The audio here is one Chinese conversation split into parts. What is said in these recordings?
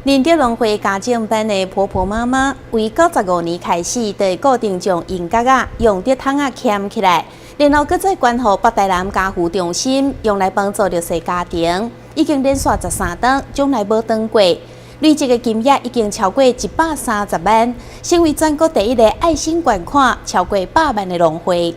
林德农会家政班的婆婆妈妈，为95年开始，就固定将银角仔用竹桶仔钳起来，然后搁再关乎北台南家扶中心，用来帮助弱势家庭。已经连续13档，从来无断过。累积的金额已经超过130万，成为全国第一个爱心捐款超过100万的农会。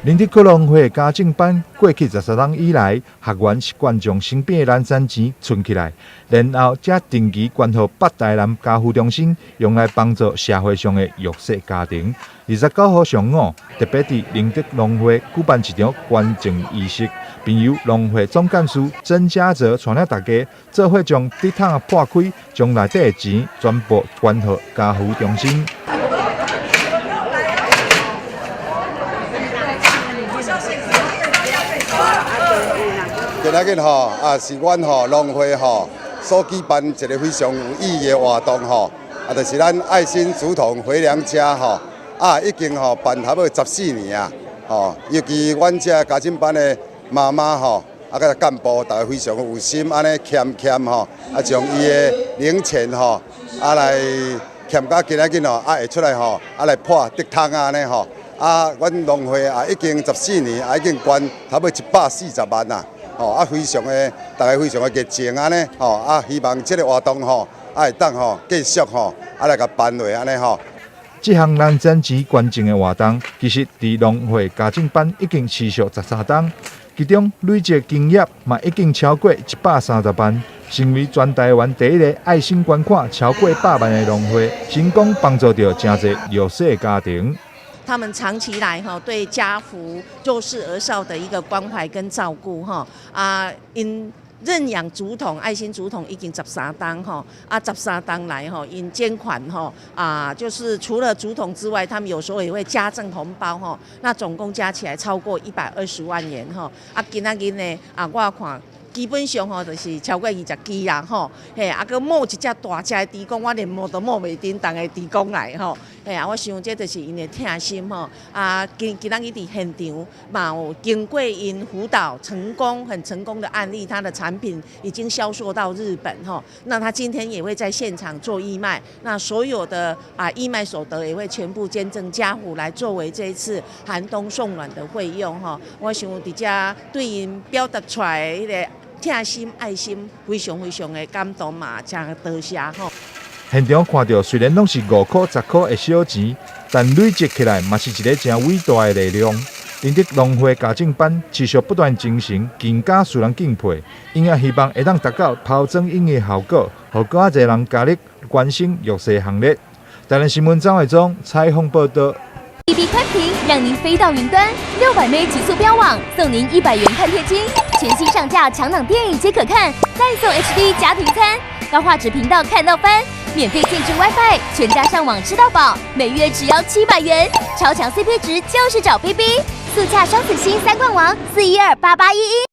林德科农会家政班过去13年以来，学员习惯将身边的零散钱存起来，然后才定期捐予北台南家扶中心，用来帮助社会上的弱势家庭。29号上午，特别伫林德农会举办一场捐赠仪式，并由农会总干事曾家泽带领大家做伙将竹桶破开，将内底的钱全部捐予家扶中心。今仔日吼，是阮吼农会吼所举办一个非常有意义的活动吼，就是咱爱心竹筒回娘家吼，已经吼办差不多14年啊，吼，尤其阮这家政班的妈妈吼，甲干部大家非常有心，安尼欠吼，将伊的零钱吼，来欠到今仔日吼，会出来吼，来破竹桶安尼吼，阮农会已经14年，已经捐差不多140万啦。非常的，大家非常的热情安尼，希望这个活动会当继续来甲办落安尼这项零散钱捐赠的活动，其实伫农会家政班已经持续13档，其中累积金额嘛已经超过130万，成为全台湾第一个爱心捐款超过100万的农会，成功帮助到真侪弱势的家庭。他们长期来对家扶弱势儿少的一个关怀跟照顾因认养竹筒爱心竹筒已经13档13档来因捐款就是除了竹筒之外，他们有时候也会加赠红包那总共加起来超过120万元今仔日呢我看。基本上就是超过20支啦佮摸一只大只的猪公，我连摸都摸袂顶，当个猪公来我想这就是因的疼心今仔日伫现场嘛有经过因辅导很成功的案例，他的产品已经销售到日本那他今天也会在现场做义卖，那所有的义卖所得也会全部捐赠家扶来作为这一次寒冬送暖的费用我想伫遮对因表达出来迄个。疼心爱心，非常的感动嘛，真多谢现场看到，虽然拢是5块、10块的小钱，但累积起来嘛是一个真伟大的力量。林德农会家政班持续不断精神，更加使人敬佩。因也希望会当达到抛砖引玉的效果，让更多人加入关心弱势行列。台南新闻张伟忠采访报道。BB 宽屏让您飞到云端，600M 极速标网，送您100元看片金，全新上架强档电影皆可看，再送 HD 家庭餐，高画质频道看到翻，免费限制 WiFi， 全家上网吃到饱，每月只要700元，超强 CP 值就是找 BB， 速洽双子星3冠王4128811。